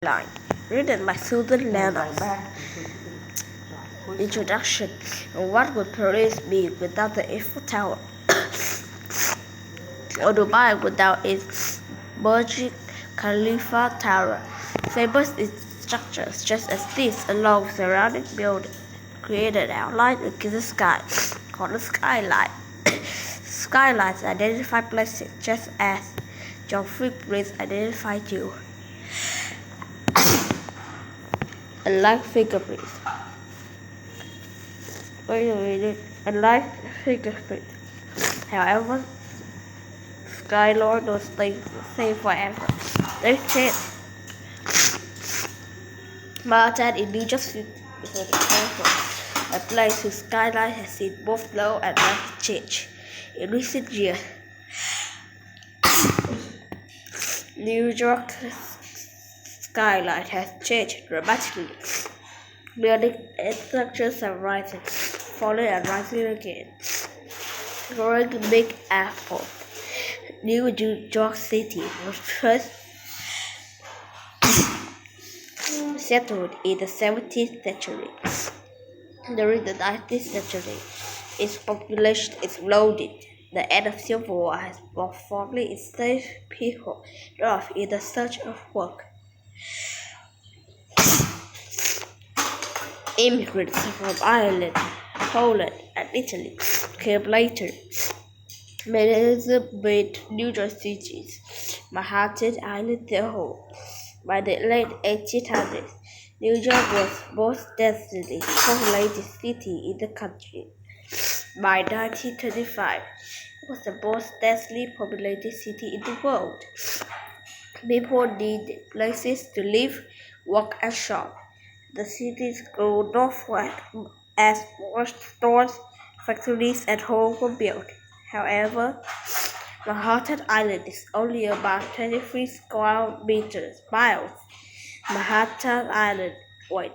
Line, written by Susan Lennox. Introduction. What would Paris be without the Eiffel Tower? Or Dubai without its Burj Khalifa Tower? Famous its structures, just as this, a long surrounding building created an outline against the sky, called the skyline. Skylines identify places, just as your footprints identify you. Unlike fingerprints. Unlike fingerprints. However, skyline don't stay the same forever. They change. Manhattan in New York City is an example, a place whose skyline has seen both low and rapid change in recent years. New York's skyline has changed dramatically. Buildings and structures have risen, fallen and rising again. Growing Big Apple. New York City was first settled in the 17th century. During the 19th century, its population exploded. The end of Civil War has brought formerly enslaved people north in the search of work. Immigrants from Ireland, Poland, and Italy came later. Many of them made New York City's Manhattan Island their home. By the late 1800s, New York was the most densely populated city in the country. By 1925, it was the most densely populated city in the world. People needed places to live, work, and shop. The cities grew northward as more stores, factories, and homes were built. However, Manhattan Island is only about 23 square miles. Manhattan Island went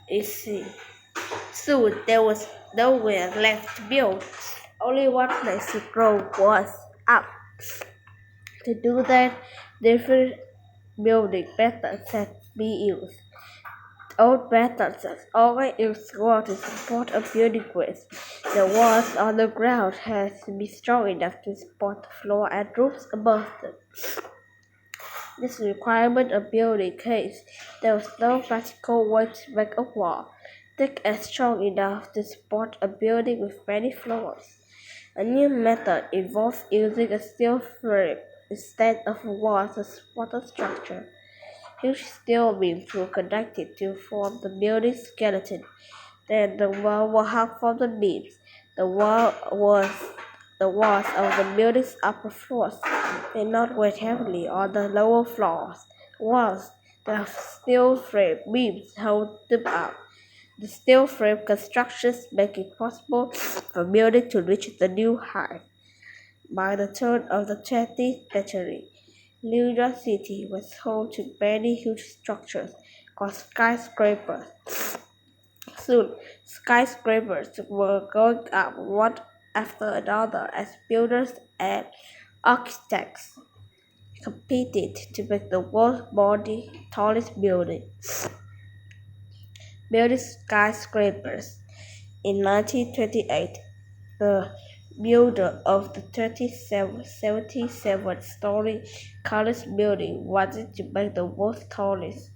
easy. Soon there was nowhere left to build. Only one place to grow was up. To do that, different building methods had to be used. Old methods have always used wall to support a building width. The walls on the ground had to be strong enough to support the floor and roofs above them. This requirement of building case there was no practical way to make a wall thick and strong enough to support a building with many floors. A new method involves using a steel frame instead of a wall to support the structure. Huge steel beams were connected to form the building's skeleton. Then the wall was hung from the beams. The walls of the building's upper floors did not weigh heavily on the lower floors. Once the steel frame beams held them up. The steel frame constructions make it possible for building to reach the new height. By the turn of the 20th century, New York City was home to many huge structures called skyscrapers. Soon, skyscrapers were going up one after another as builders and architects competed to make the world's tallest building. Building skyscrapers. In 1928, the builder of the 77-story college building wanted to make the world's tallest.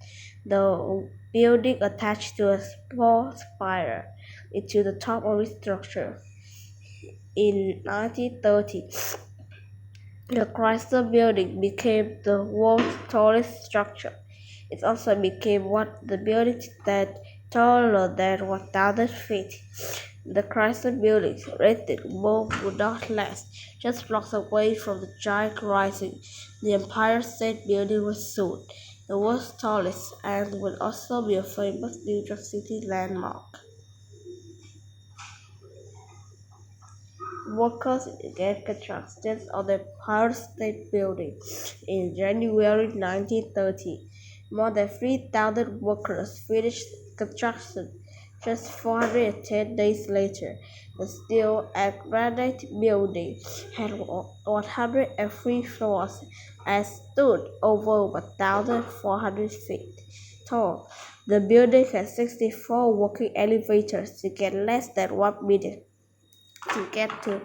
The building attached to a small spire into the top of its structure. In 1930, the Chrysler Building became the world's tallest structure. It also became one of the buildings that taller than 1,000 feet. The Chrysler Building, rated boom, would not last. Just blocks away from the giant rising, the Empire State Building was soon the world's tallest and will also be a famous New York City landmark. Workers began construction on the Empire State Building in January 1930. More than 3,000 workers finished construction. Just 410 days later, the steel and granite building had 103 floors and stood over 1,400 feet tall. The building had 64 working elevators to get less than 1 minute to get to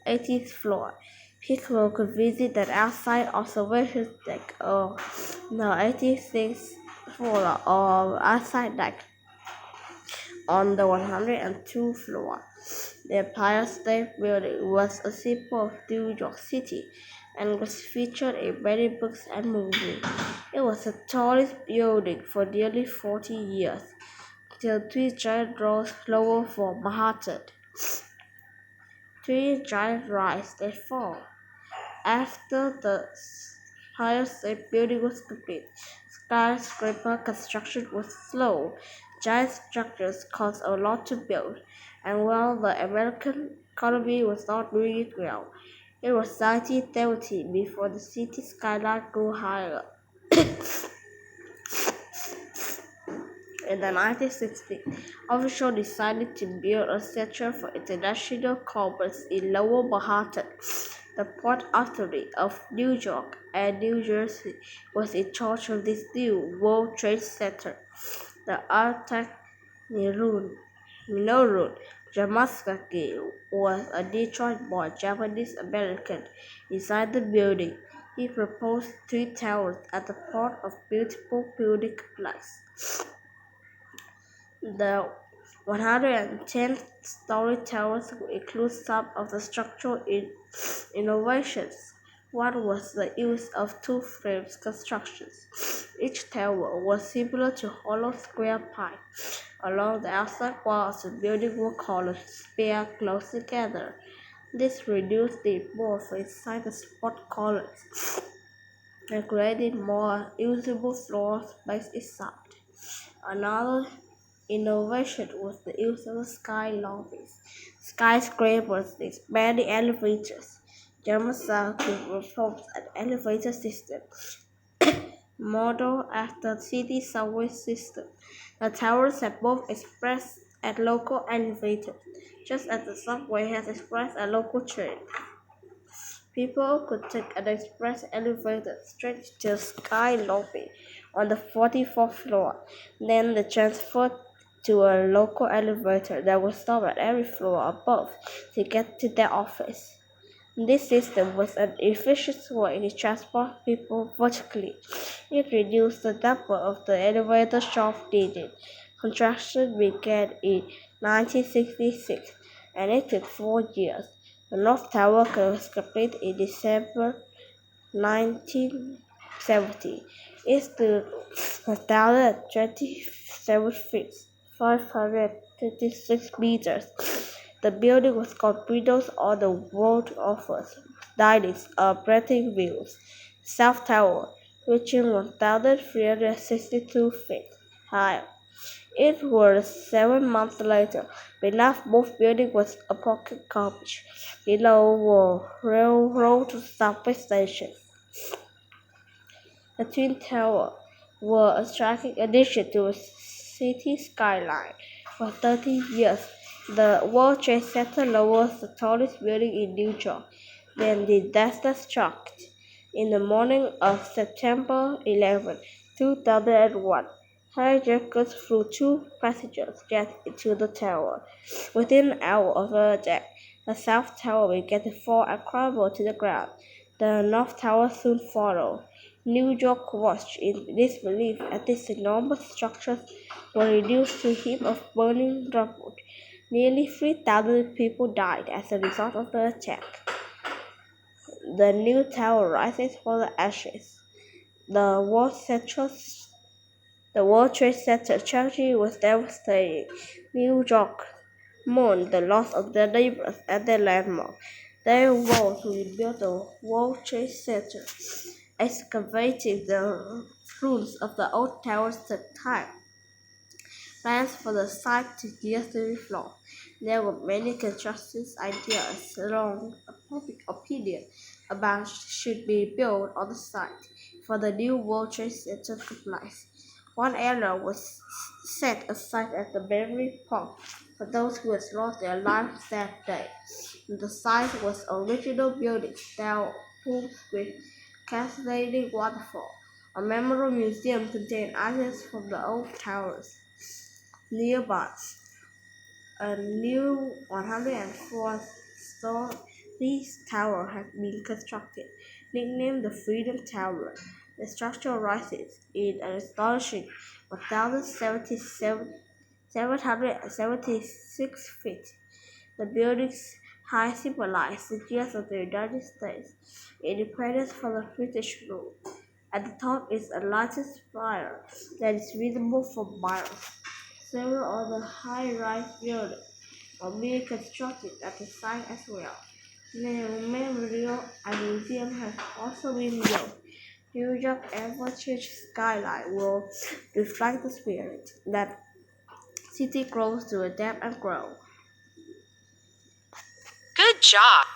the 18th floor. People could visit the outside observation deck or the 86th floor or outside deck on the 102th floor. The Empire State Building was a symbol of New York City and was featured in many books and movies. It was the tallest building for nearly 40 years, till three giant rows lower from Manhattan. Three giant rise and fall. After the Empire State Building was complete, skyscraper construction was slow. Giant structures cost a lot to build, and while the American economy was not doing it well, it was 1970 before the city skyline grew higher. In the 1960s, officials decided to build a center for international commerce in Lower Manhattan. The Port Authority of New York and New Jersey was in charge of this new World Trade Center. The architect Minoru Yamasaki was a Detroit-born Japanese-American. Inside the building, he proposed three towers at the part of beautiful building complex. The 110-story towers include some of the structural innovations. One was the use of two-frame constructions. Each tower was similar to hollow square pipe. Along the outside walls of the building were columns spaced close together. This reduced the more inside the support columns and created more usable floor space inside. Another innovation was the use of sky lobbies. Skyscrapers with many elevators. Yamasaki proposed an elevator system modeled after the city subway system. The towers have both express and local elevators, just as the subway has express and local trains. People could take an express elevator straight to the sky lobby on the 44th floor. Then they transferred to a local elevator that would stop at every floor above to get to their office. This system was an efficient way to transport people vertically. It reduced the number of the elevator shafts needed. Construction began in 1966, and it took 4 years. The North Tower was completed in December 1970. It stood 1,027 feet, 556 meters. The building was called Windows on the World offers dinings breathing views. South Tower, reaching 1,362 feet high. It was 7 months later. Beneath both buildings was a pocket garbage. Below were railroad subway stations. The Twin Towers were a striking addition to the city skyline. For 30 years, the World Trade Center was the tallest building in New York. Then the disaster struck. In the morning of September 11, 2001, hijackers flew two passenger jets into the tower. Within an hour of the attack, the South Tower began to fall and crumble to the ground. The North Tower soon followed. New York watched in disbelief as these enormous structures were reduced to a heap of burning rubble. Nearly 3,000 people died as a result of the attack. The new tower rises from the ashes. The World Trade Center tragedy was devastating. New York mourned the loss of their neighbors and their landmark. They vowed to rebuild the World Trade Center, excavating the ruins of the old towers took time. Plans for the site took years to develop. There were many construction ideas along public opinion about should be built on the site for the new World Trade Center complex. One area was set aside as a memory park for those who had lost their lives that day. The site was original building style homes with cascading waterfall. A memorial museum contains items from the old towers. Nearby, a new 104-story tower has been constructed, nicknamed the Freedom Tower. The structure rises in an astonishing 1,776 feet. The building's height symbolizes the years of the United States' independence from the British rule. At the top is a lighted spire that is visible for miles. Several other high-rise buildings are being constructed at the site as well. The memorial and museum has also been built. New York's ever-changing skyline will reflect the spirit that city grows to adapt and grow. Good job!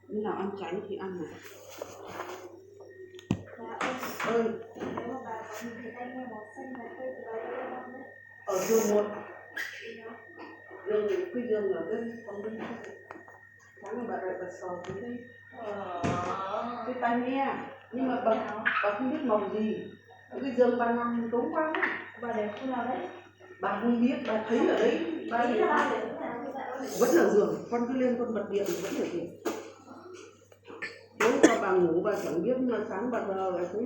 Lúc nào ăn tránh thì ăn này. Ở dương một. Dương thì cái dương ở bên phòng bên này. Sáng ngày bà đợi bà sò xuống đây. Cái tai nghe. Nhưng mà bà không biết màu gì. Cái dương bà nằm tốn quá đấy. Bà để khu nào đấy? Bà không biết, bà thấy ở đấy. Bà để vẫn ở giường. Con cứ lên con bật điện vẫn ở giường. Nếu mà bà ngủ bà chẳng biết mà sáng bà giờ bà thấy